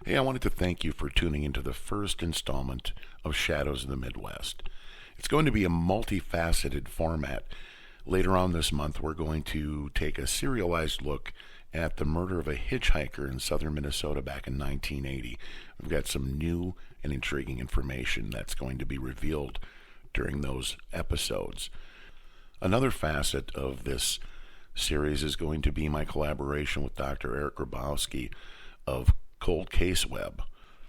Hey, I wanted to thank you for tuning into the first installment of Shadows of the Midwest. It's going to be a multifaceted format. Later on this month, we're going to take a serialized look at the murder of a hitchhiker in southern Minnesota back in 1980. We've got some new and intriguing information that's going to be revealed during those episodes. Another facet of this series is going to be my collaboration with Dr. Eric Grabowski of ColdCaseWeb.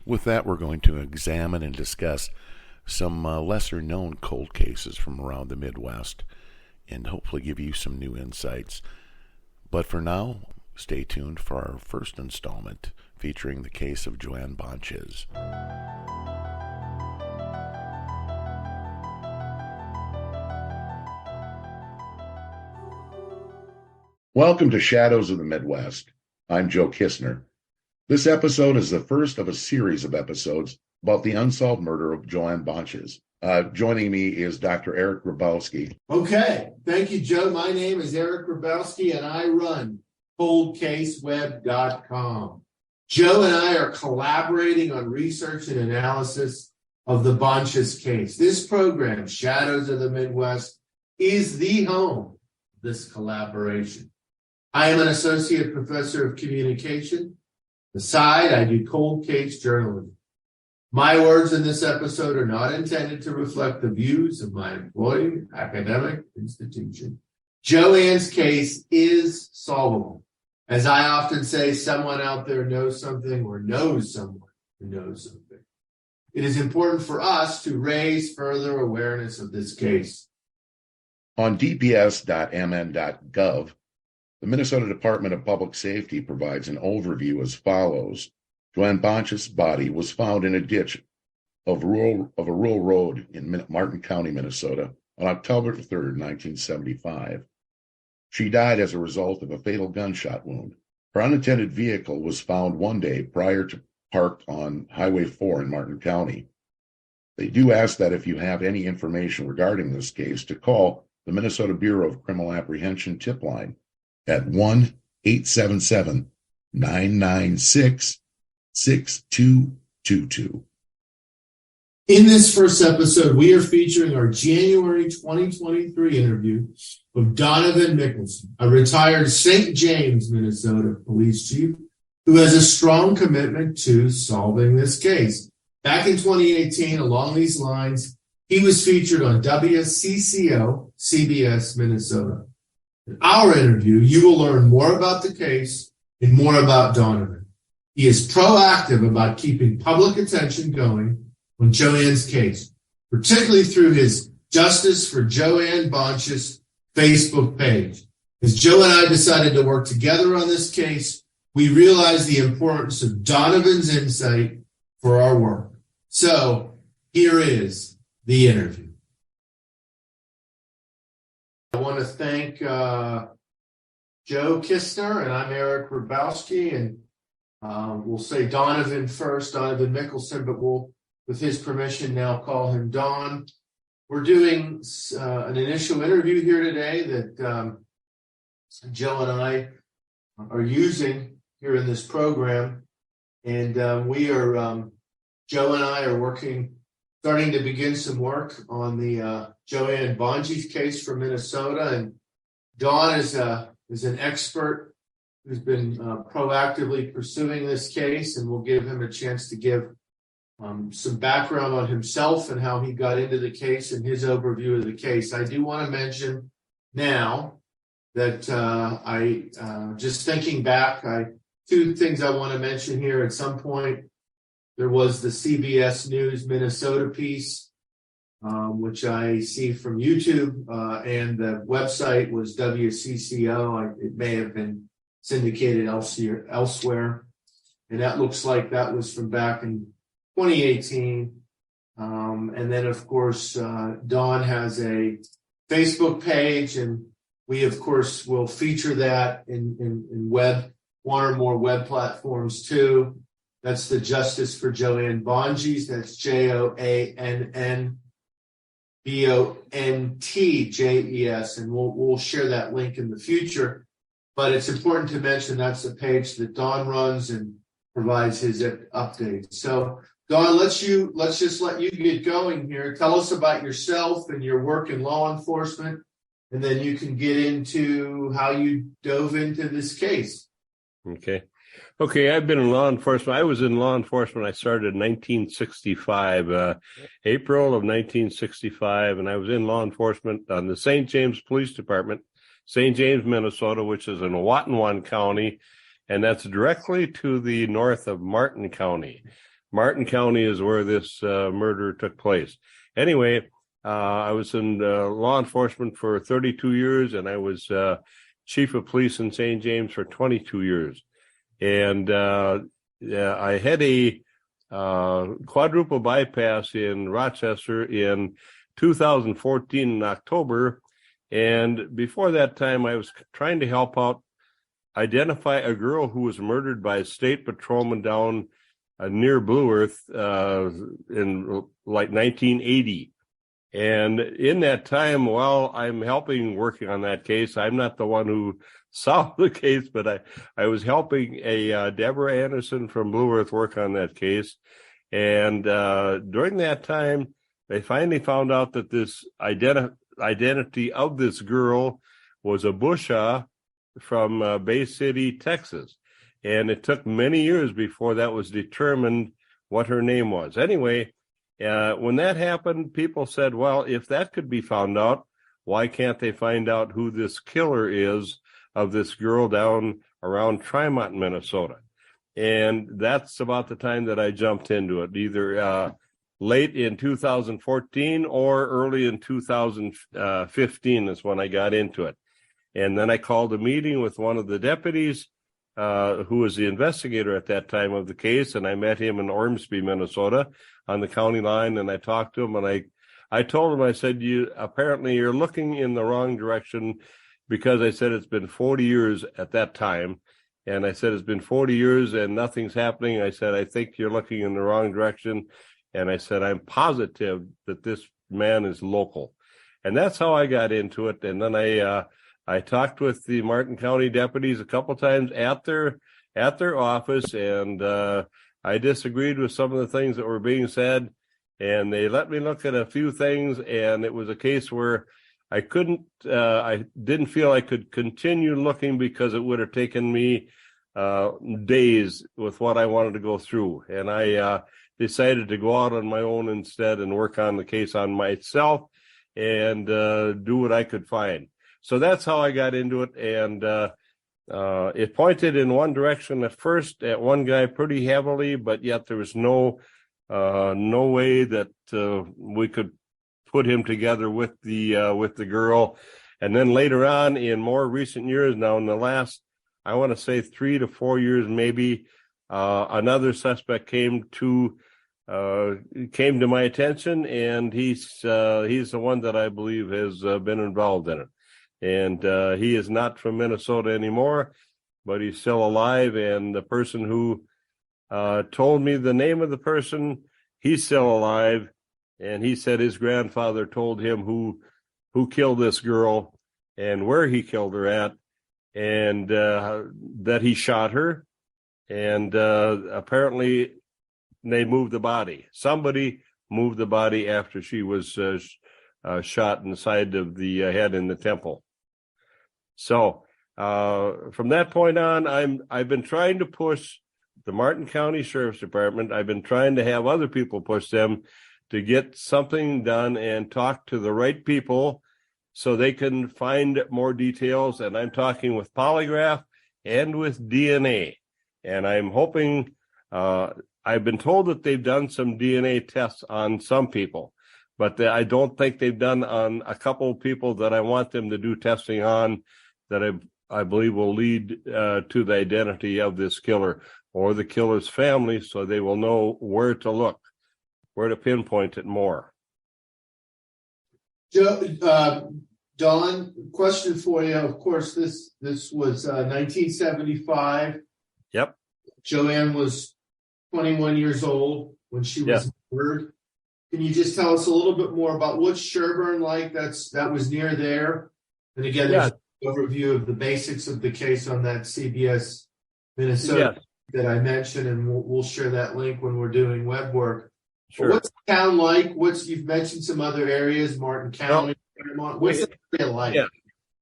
With that, we're going to examine and discuss some lesser known cold cases from around the Midwest and hopefully give you some new insights. But for now, stay tuned for our first installment featuring the case of JoAnn Bontjes. Welcome to Shadows of the Midwest. I'm Joe Kistner. This episode is the first of a series of episodes about the unsolved murder of JoAnn Bontjes. Joining me is Dr. Eric Grabowski. Okay. Thank you, Joe. My name is Eric Grabowski, and I run ColdCaseWeb.com. Joe and I are collaborating on research and analysis of the Bontjes case. This program, Shadows of the Midwest, is the home of this collaboration. I am an associate professor of communication. Aside, I do cold case journalism. My words in this episode are not intended to reflect the views of my employee academic institution. JoAnn's case is solvable. As I often say, someone out there knows something or knows someone who knows something. It is important for us to raise further awareness of this case. On dps.mn.gov, the Minnesota Department of Public Safety provides an overview as follows. JoAnn Bontjes' body was found in a ditch of a rural road in Martin County, Minnesota, on October 3rd, 1975. She died as a result of a fatal gunshot wound. Her unattended vehicle was found one day prior to parked on Highway 4 in Martin County. They do ask that if you have any information regarding this case to call the Minnesota Bureau of Criminal Apprehension tip line at 1-877-996-6222. In this first episode, we are featuring our January 2023 interview with Donavan Mickelson, a retired St. James, Minnesota police chief who has a strong commitment to solving this case. Back in 2018, along these lines, he was featured on WCCO, CBS, Minnesota. In our interview, you will learn more about the case and more about Donavan. He is proactive about keeping public attention going on JoAnn's case, particularly through his Justice for JoAnn Bontjes Facebook page. As Joe and I decided to work together on this case, we realized the importance of Donovan's insight for our work. So here is the interview. I want to thank Joe Kistner, and I'm Eric Grabowski, and we'll say Donavan first, Donavan Mickelson, but we'll, with his permission, now call him Don. We're doing an initial interview here today that Joe and I are using here in this program, and Joe and I are starting to begin some work on the JoAnn Bontjes case from Minnesota, and Don is an expert who's been proactively pursuing this case, and we'll give him a chance to give some background on himself and how he got into the case and his overview of the case. I do want to mention now that just thinking back, two things I want to mention here. At some point, there was the CBS News Minnesota piece, which I see from YouTube, and the website was WCCO. It may have been syndicated elsewhere, and that looks like that was from back in 2018. And then, of course, Don has a Facebook page, and we, of course, will feature that in web, one or more web platforms too. That's the Justice for JoAnn Bontjes. That's JoAnnBontjes, and we'll share that link in the future. But it's important to mention that's a page that Don runs, and provides his updates. So, Don, let's just let you get going here. Tell us about yourself and your work in law enforcement, and then you can get into how you dove into this case. Okay, I've been in law enforcement. I was in law enforcement. I started in 1965, April of 1965, and I was in law enforcement on the St. James Police Department, St. James, Minnesota, which is in Watonwan County, and that's directly to the north of Martin County. Martin County is where this murder took place. Anyway, I was in law enforcement for 32 years, and I was chief of police in St. James for 22 years. And I had a quadruple bypass in Rochester in 2014 in October. And before that time, I was trying to help out identify a girl who was murdered by a state patrolman down near Blue Earth in like 1980. And in that time, while I'm working on that case, I'm not the one who solved the case, but I was helping a Deborah Anderson from Blue Earth work on that case. And during that time, they finally found out that this identity of this girl was a Busha from Bay City, Texas. And it took many years before that was determined what her name was. Anyway, when that happened, people said, well, if that could be found out, why can't they find out who this killer is of this girl down around Tremont, Minnesota? And that's about the time that I jumped into it, either late in 2014 or early in 2015 is when I got into it. And then I called a meeting with one of the deputies who was the investigator at that time of the case, and I met him in Ormsby, Minnesota, on the county line, and I talked to him, and I told him, I said, you're looking in the wrong direction, because I said it's been 40 years at that time, and I said it's been 40 years and nothing's happening. I said, I think you're looking in the wrong direction, and I said, I'm positive that this man is local. And that's how I got into it. And then I talked with the Martin County deputies a couple times at their office, and I disagreed with some of the things that were being said, and they let me look at a few things, and it was a case where I didn't feel I could continue looking, because it would have taken me days with what I wanted to go through. And I decided to go out on my own instead and work on the case on myself and do what I could find. So that's how I got into it, and it pointed in one direction at first, at one guy pretty heavily, but yet there was no way that we could put him together with the girl. And then later on, in more recent years, now in the last, I want to say 3 to 4 years, maybe, another suspect came to my attention, and he's the one that I believe has been involved in it. And he is not from Minnesota anymore, but he's still alive. And the person who told me the name of the person, he's still alive. And he said his grandfather told him who killed this girl and where he killed her at, and that he shot her. And apparently they moved the body. Somebody moved the body after she was shot in the side of the head in the temple. So from that point on, I've been trying to push the Martin County Sheriff's Department. I've been trying to have other people push them to get something done and talk to the right people so they can find more details. And I'm talking with polygraph and with DNA. And I'm hoping, I've been told that they've done some DNA tests on some people, but I don't think they've done on a couple of people that I want them to do testing on, that I believe will lead to the identity of this killer or the killer's family, so they will know where to look, where to pinpoint it more. Joe, Don, question for you. Of course, this was 1975. Yep. JoAnn was 21 years old when she was murdered. Can you just tell us a little bit more about what's Sherburne like? That was near there. And again, there's an overview of the basics of the case on that CBS Minnesota that I mentioned, and we'll share that link when we're doing web work. Sure. But what's the town like? You've mentioned some other areas, Martin County, Fairmont. What's the area like? Yeah.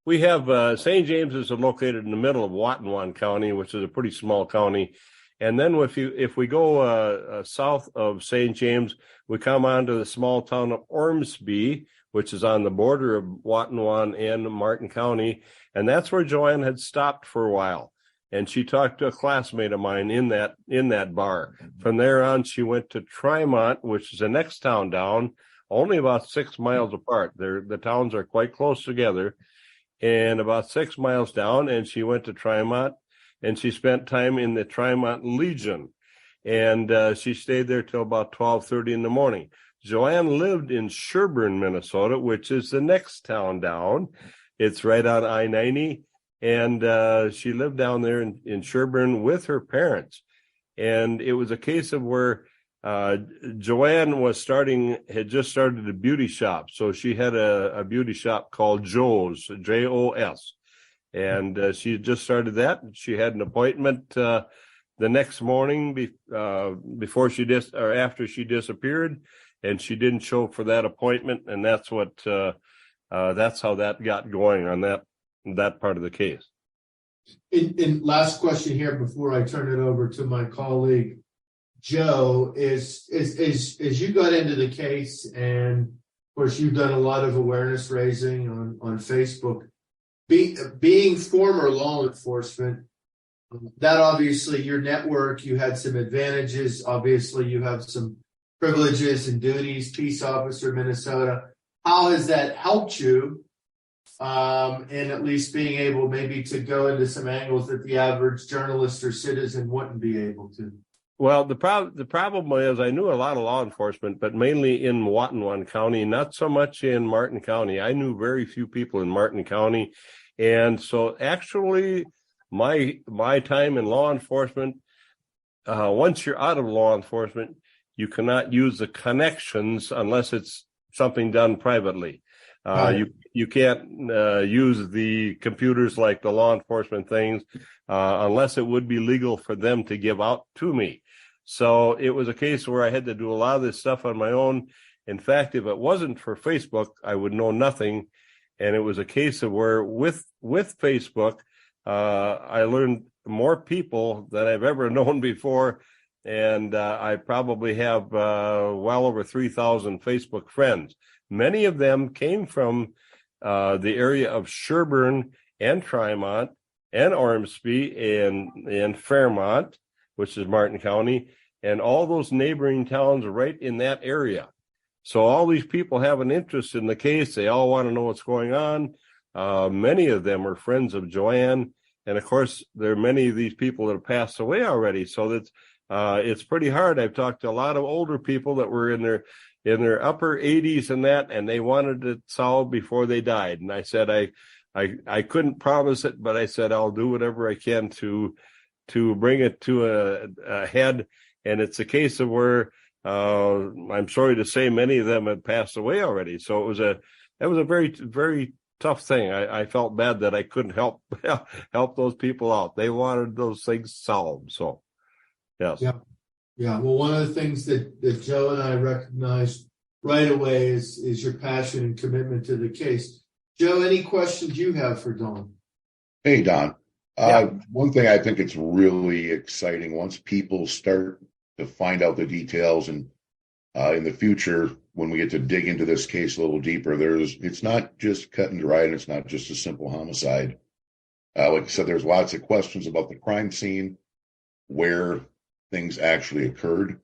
We have St. James is located in the middle of Watonwan County, which is a pretty small county. And then if we go south of St. James, we come on to the small town of Ormsby, which is on the border of Watonwan and Martin County. And that's where JoAnn had stopped for a while. And she talked to a classmate of mine in that bar. From there on, she went to Tremont, which is the next town down, only about 6 miles apart. The towns are quite close together. And about 6 miles down, and she went to Tremont, and she spent time in the Tremont Legion. And she stayed there till about 12:30 in the morning. JoAnn lived in Sherburne, Minnesota, which is the next town down. It's right on I-90. And she lived down there in Sherburne with her parents. And it was a case of where JoAnn had just started a beauty shop. So she had a beauty shop called Joe's, Jos. And she just started that. She had an appointment the next morning before after she disappeared, and she didn't show for that appointment. And that's how that got going on that part of the case. In last question here before I turn it over to my colleague Joe, is you got into the case, and of course you've done a lot of awareness raising on Facebook. Being former law enforcement, that obviously your network, you had some advantages. Obviously, you have some privileges and duties. Peace officer, Minnesota. How has that helped you? And at least being able maybe to go into some angles that the average journalist or citizen wouldn't be able to. Well, the problem is I knew a lot of law enforcement, but mainly in Watonwan County, not so much in Martin County. I knew very few people in Martin County. And so actually my time in law enforcement, once you're out of law enforcement, you cannot use the connections unless it's something done privately. You can't use the computers like the law enforcement things unless it would be legal for them to give out to me. So it was a case where I had to do a lot of this stuff on my own. In fact, if it wasn't for Facebook, I would know nothing. And it was a case of where with Facebook, I learned more people than I've ever known before. And I probably have well over 3,000 Facebook friends. Many of them came from the area of Sherburne and Tremont and Ormsby and Fairmont, which is Martin County, and all those neighboring towns right in that area. So all these people have an interest in the case. They all want to know what's going on. Many of them are friends of JoAnn. And of course, there are many of these people that have passed away already. So that's it's pretty hard. I've talked to a lot of older people that were in their upper 80s and they wanted it solved before they died. And I said, I couldn't promise it, but I said, I'll do whatever I can to bring it to a head. And it's a case of where, I'm sorry to say many of them had passed away already. So that was a very, very tough thing. I felt bad that I couldn't help those people out. They wanted those things solved. So, yes. Yeah. Well, one of the things that Joe and I recognized right away is your passion and commitment to the case. Joe, any questions you have for Don? Hey, Don. One thing I think it's really exciting once people start to find out the details, and in the future, when we get to dig into this case a little deeper, it's not just cut and dry, and it's not just a simple homicide. Like I said, there's lots of questions about the crime scene, where things actually occurred,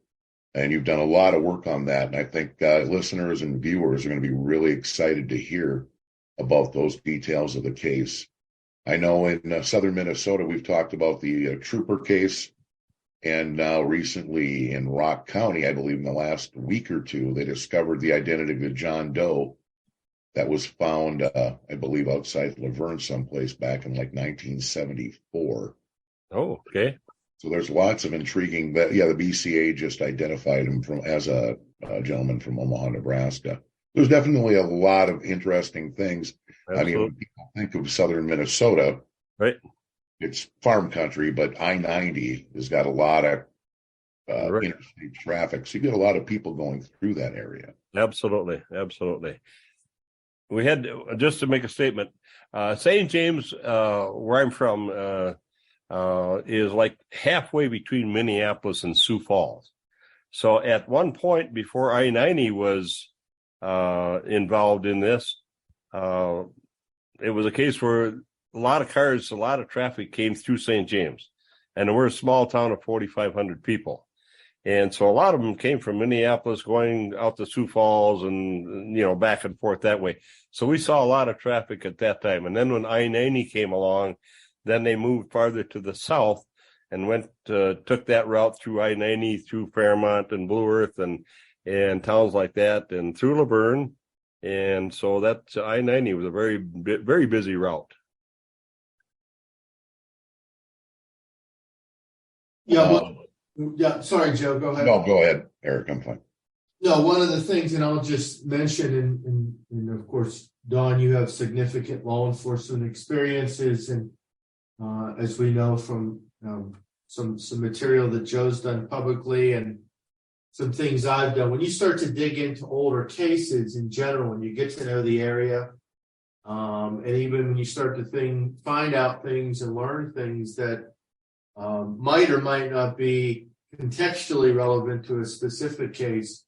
and you've done a lot of work on that. And I think listeners and viewers are going to be really excited to hear about those details of the case. I know in southern Minnesota, we've talked about the Trooper case, and now recently in Rock County, I believe in the last week or two, they discovered the identity of the John Doe that was found, I believe, outside Laverne someplace back in like 1974. Oh, okay. So there's lots of intriguing. The BCA just identified him as a gentleman from Omaha, Nebraska. There's definitely a lot of interesting things. Absolutely. I mean, when people think of southern Minnesota, right? it's farm country, but I-90 has got a lot of Right. interstate traffic. So you get a lot of people going through that area. Absolutely. Absolutely. We had, just to make a statement, St. James, where I'm from, is like halfway between Minneapolis and Sioux Falls. So at one point before I-90 was involved in this, it was a case where a lot of cars, a lot of traffic came through St. James. And we're a small town of 4,500 people. And so a lot of them came from Minneapolis going out to Sioux Falls and, back and forth that way. So we saw a lot of traffic at that time. And then when I-90 came along, then they moved farther to the south and took that route through I-90, through Fairmont and Blue Earth and towns like that, and through Laverne. And so that I-90 was a very, very busy route. Yeah, sorry, Joe, go ahead. No, go ahead, Eric. I'm fine. No, one of the things, and I'll just mention, and of course, Don, you have significant law enforcement experiences, and as we know from some material that Joe's done publicly and some things I've done, when you start to dig into older cases in general, when you get to know the area, and even when you start to find out things and learn things that might or might not be contextually relevant to a specific case,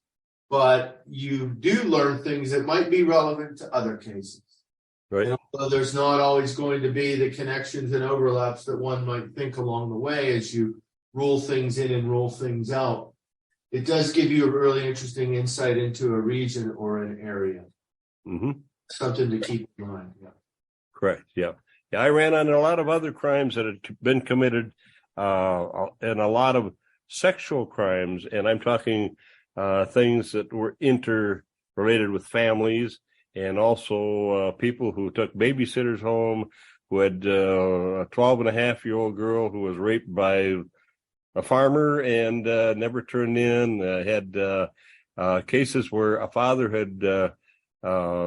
but you do learn things that might be relevant to other cases. Right. And although there's not always going to be the connections and overlaps that one might think along the way as you rule things in and rule things out, it does give you a really interesting insight into a region or an area. Mm-hmm. Something to keep in mind. Yeah. Correct. Yeah. Yeah. I ran on a lot of other crimes that had been committed, and a lot of sexual crimes. And I'm talking things that were interrelated with families, and also people who took babysitters home, who had a 12-and-a-half-year-old girl who was raped by a farmer and never turned in. Had cases where a father had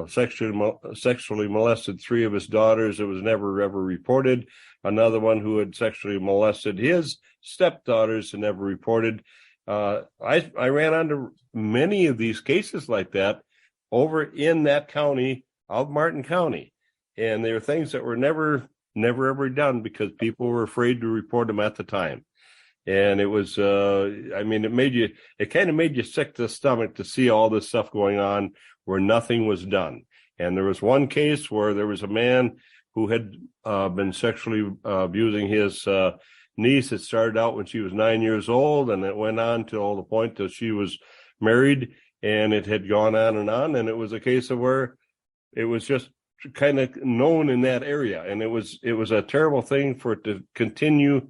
sexually molested 3 of his daughters. It was never ever reported. Another one who had sexually molested his stepdaughters and never reported. I ran onto many of these cases like that over in that county of Martin County, and there were things that were never ever done because people were afraid to report them at the time. And it was, it kind of made you sick to the stomach to see all this stuff going on where nothing was done. And there was one case where there was a man who had been sexually abusing his niece. It started out when she was 9 years old, and it went on till the point that she was married, and it had gone on. And it was a case of where it was just kind of known in that area. And it was a terrible thing for it to continue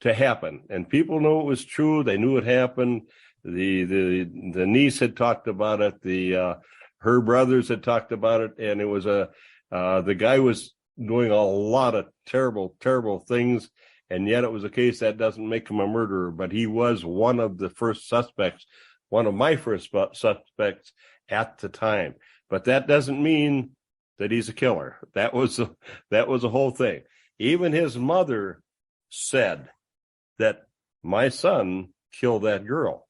to happen. And people knew it was true. They knew it happened. The niece had talked about it. Her brothers had talked about it. And it was the guy was doing a lot of terrible, terrible things. And yet it was a case that doesn't make him a murderer, but he was one of the first suspects, one of my first suspects at the time. But that doesn't mean that he's a killer. That was a whole thing. Even his mother said that my son killed that girl,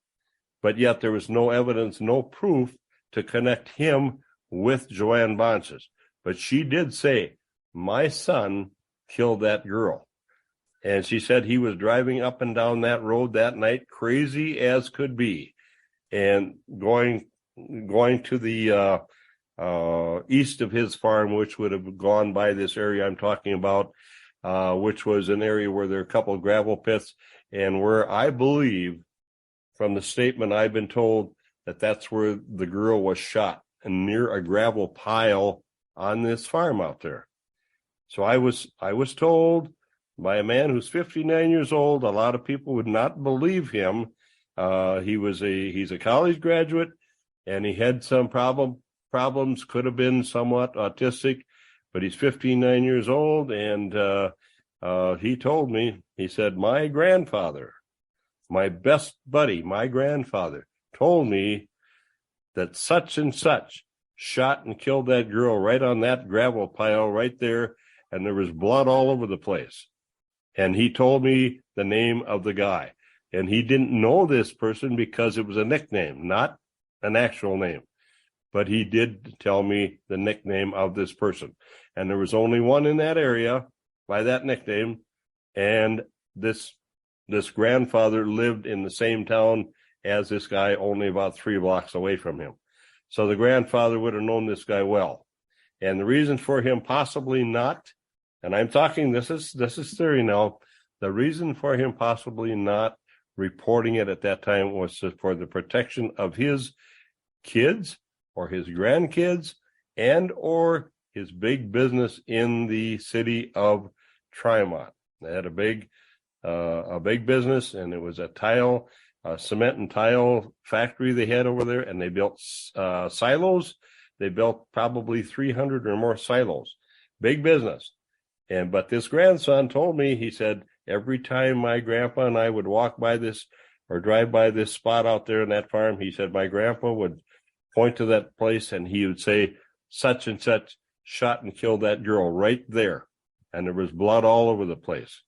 but yet there was no evidence, no proof to connect him with JoAnn Bontjes. But she did say, my son killed that girl. And she said he was driving up and down that road that night, crazy as could be, and going to the east of his farm, which would have gone by this area I'm talking about, which was an area where there are a couple of gravel pits, and where I believe, from the statement I've been told, that that's where the girl was shot, and near a gravel pile on this farm out there. So I was told by a man who's 59 years old. A lot of people would not believe him. He's a college graduate, and he had some problems, could have been somewhat autistic, but he's 59 years old, and he told me, he said, my grandfather, my best buddy, my grandfather, told me that such and such shot and killed that girl right on that gravel pile right there, and there was blood all over the place. And he told me the name of the guy. And he didn't know this person because it was a nickname, not an actual name. But he did tell me the nickname of this person. And there was only one in that area by that nickname. And this grandfather lived in the same town as this guy, only about 3 blocks away from him. So the grandfather would have known this guy well. And the reason for him possibly not, and I'm talking, this is theory now, the reason for him possibly not reporting it at that time was for the protection of his kids or his grandkids and or his big business in the city of Tremont. They had a big business, and it was a cement and tile factory they had over there, and they built silos. They built probably 300 or more silos. Big business. But this grandson told me, he said, every time my grandpa and I would walk by this or drive by this spot out there in that farm, he said, my grandpa would point to that place and he would say, such and such shot and killed that girl right there. And there was blood all over the place.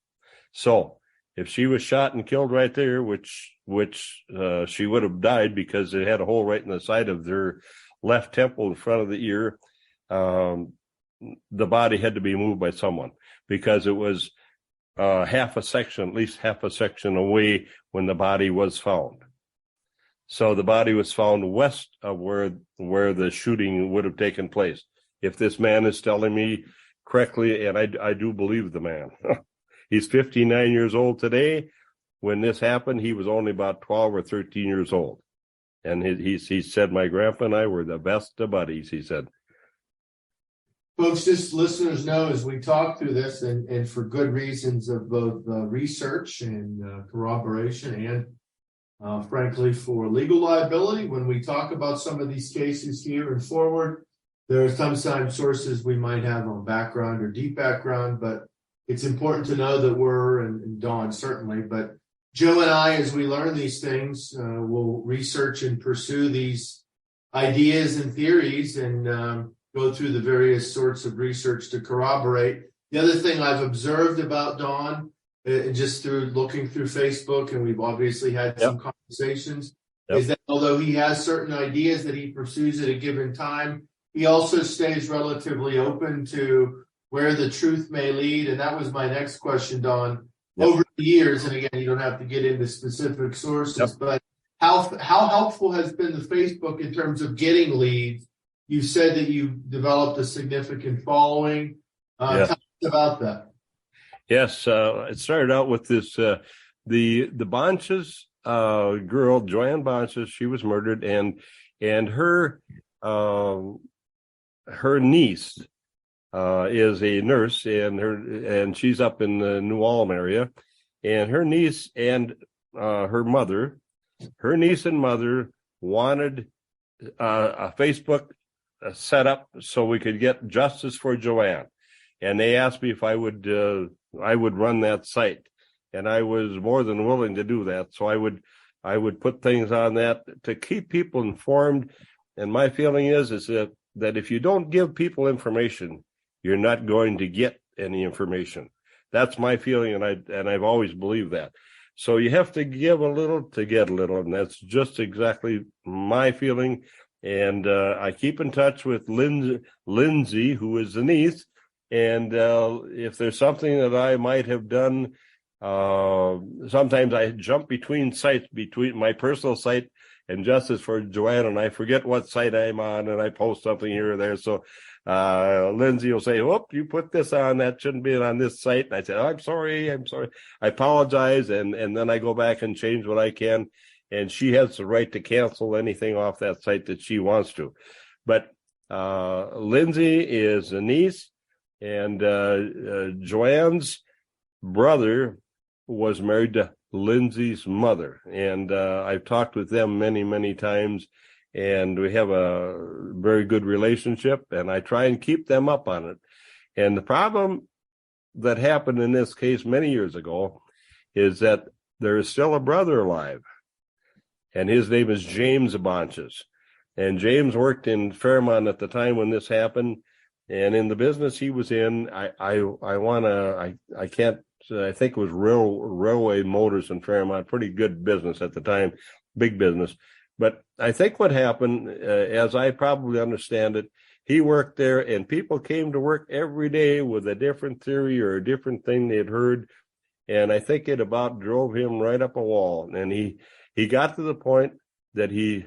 So if she was shot and killed right there, which she would have died because it had a hole right in the side of their left temple in front of the ear, the body had to be moved by someone because it was at least half a section away when the body was found. So the body was found west of where the shooting would have taken place. If this man is telling me correctly, and I do believe the man. He's 59 years old today. When this happened, he was only about 12 or 13 years old. And he said, my grandpa and I were the best of buddies, he said. Folks, just listeners know as we talk through this, and for good reasons of both research and corroboration and frankly for legal liability, when we talk about some of these cases here and forward, there are sometimes sources we might have on background or deep background, but it's important to know that we're, and Dawn certainly, but Joe and I, as we learn these things, will research and pursue these ideas and theories and go through the various sorts of research to corroborate. The other thing I've observed about Dawn, just through looking through Facebook, and we've obviously had some conversations, is that although he has certain ideas that he pursues at a given time, he also stays relatively open to where the truth may lead. And that was my next question, Dawn. Over the years, and again, you don't have to get into specific sources, but how helpful has been the Facebook in terms of getting leads? You said that you developed a significant following. Tell us about that. Yes, it started out with this, the Bontjes girl, JoAnn Bontjes, she was murdered, and her niece is a nurse, and she's up in the New Ulm area, and her niece and her niece and mother wanted a Facebook set up so we could get justice for JoAnn, and they asked me if I would run that site, and I was more than willing to do that. So I would put things on that to keep people informed, and my feeling is that if you don't give people information, you're not going to get any information. That's my feeling, and I've always believed that. So you have to give a little to get a little, and that's just exactly my feeling. And I keep in touch with Lindsay, who is the niece, and if there's something that I might have done, sometimes I jump between sites, between my personal site and Justice for JoAnn, and I forget what site I'm on, and I post something here or there. So Lindsay will say, "Oh, you put this on, that shouldn't be on this site." And I say, "Oh, I'm sorry, I apologize," and then I go back and change what I can. And she has the right to cancel anything off that site that she wants to. But Lindsay is a niece, and JoAnn's brother was married to Lindsay's mother. And I've talked with them many, many times, and we have a very good relationship, and I try and keep them up on it. And the problem that happened in this case many years ago is that there is still a brother alive, and his name is James Bontjes. And James worked in Fairmont at the time when this happened, and in the business he was in, I can't I think it was Railway Motors in Fairmont, pretty good business at the time, big business. But I think what happened, as I probably understand it, he worked there and people came to work every day with a different theory or a different thing they had heard. And I think it about drove him right up a wall. And he got to the point that he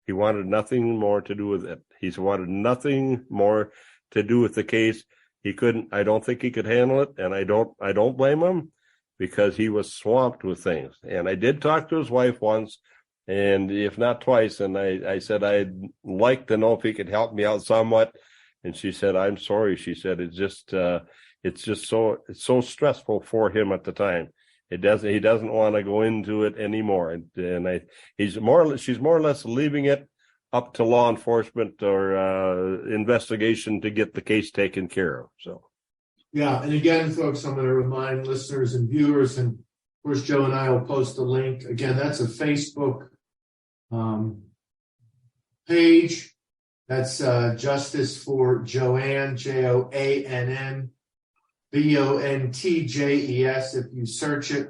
wanted nothing more to do with it. He wanted nothing more to do with the case. I don't think he could handle it. And I don't blame him, because he was swamped with things. And I did talk to his wife once, and if not twice. And I said, I'd like to know if he could help me out somewhat. And she said, I'm sorry. She said, it's so stressful for him at the time. He doesn't want to go into it anymore. And she's more or less leaving it up to law enforcement or investigation to get the case taken care of. So. Yeah. And again, folks, I'm going to remind listeners and viewers, and of course, Joe and I will post a link. Again, that's a Facebook page. That's Justice for JoAnn, JoAnn, Bontjes. If you search it,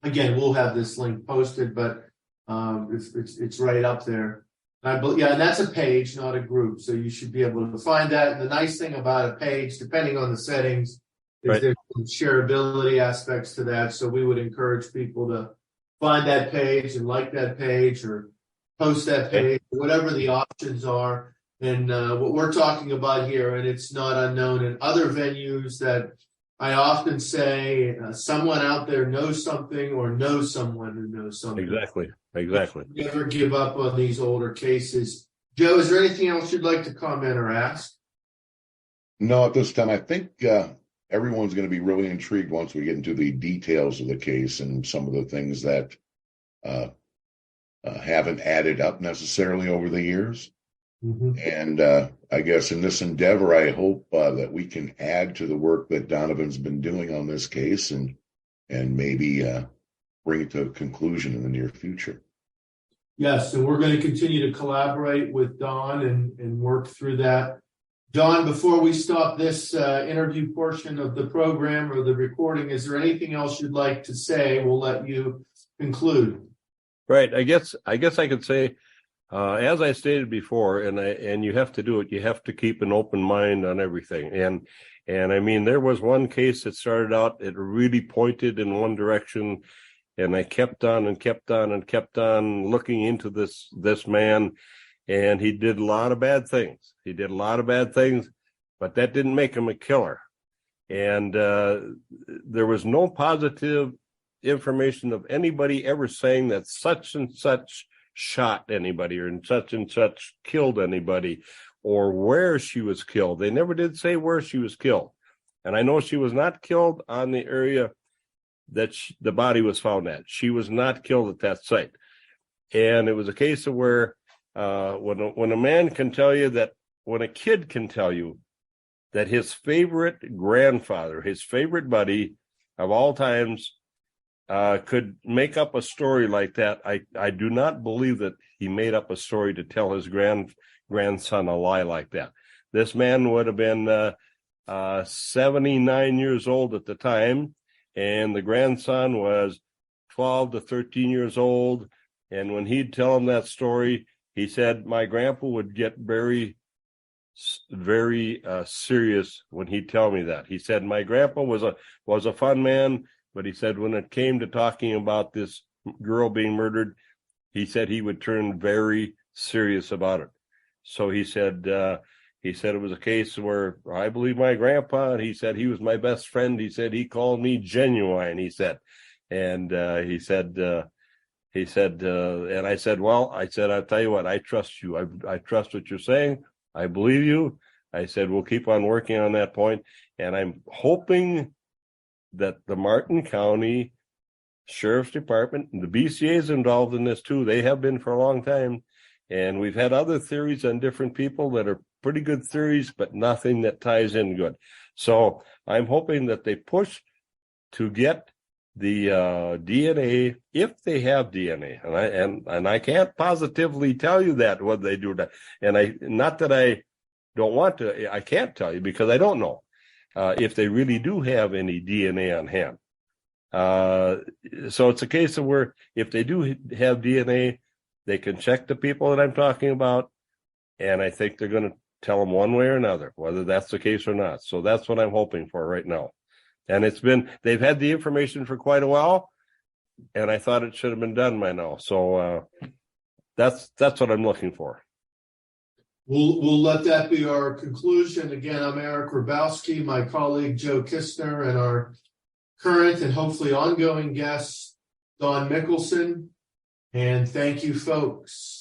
again, we'll have this link posted, but it's right up there. And that's a page, not a group, so you should be able to find that. And the nice thing about a page, depending on the settings, is right, there's some shareability aspects to that. So we would encourage people to find that page and like that page or post that page, whatever the options are. And what we're talking about here, and it's not unknown in other venues, that I often say someone out there knows something or knows someone who knows something. Exactly. Never give up on these older cases. Joe, is there anything else you'd like to comment or ask? No, at this time. I think everyone's going to be really intrigued once we get into the details of the case and some of the things that haven't added up necessarily over the years. Mm-hmm. And I guess in this endeavor, I hope that we can add to the work that Donovan's been doing on this case and maybe bring it to a conclusion in the near future. Yes, and we're going to continue to collaborate with Don and work through that. Don, before we stop this interview portion of the program or the recording, is there anything else you'd like to say? We'll let you conclude. Right. I guess I could say, as I stated before, and you have to do it, you have to keep an open mind on everything. And I mean, there was one case that started out, it really pointed in one direction, and I kept on looking into this man, and he did a lot of bad things. But that didn't make him a killer. And there was no positive information of anybody ever saying that such and such shot anybody or such and such killed anybody or where she was killed. They never did say where she was killed. And I know she was not killed on the area that the body was found at. She was not killed at that site. And it was a case of where when a man can tell you that, when a kid can tell you that his favorite grandfather, his favorite buddy of all times, could make up a story like that, I do not believe that he made up a story to tell his grandson a lie like that. This man would have been 79 years old at the time, and the grandson was 12 to 13 years old. And when he'd tell him that story, he said, my grandpa would get very, very serious when he'd tell me that. He said, my grandpa was a fun man, but he said when it came to talking about this girl being murdered, he said he would turn very serious about it. So he said it was a case where I believe my grandpa, and he said he was my best friend. He said he called me genuine, he said. And he said, and I said, well, I'll tell you what, I trust you. I trust what you're saying. I believe you. I said, we'll keep on working on that point. And I'm hoping that the Martin County Sheriff's Department, and the BCA is involved in this too. They have been for a long time. And we've had other theories on different people that are pretty good theories, but nothing that ties in good. So I'm hoping that they push to get the DNA, if they have DNA, and I can't positively tell you that what they do that, and not that I don't want to, I can't tell you because I don't know. if they really do have any DNA on hand. So it's a case of where if they do have DNA, they can check the people that I'm talking about, and I think they're going to tell them one way or another, whether that's the case or not. So that's what I'm hoping for right now. And they've had the information for quite a while, and I thought it should have been done by now. So that's what I'm looking for. We'll let that be our conclusion. Again, I'm Eric Grabowski, my colleague Joe Kistner, and our current and hopefully ongoing guest, Donavan Mickelson. And thank you, folks.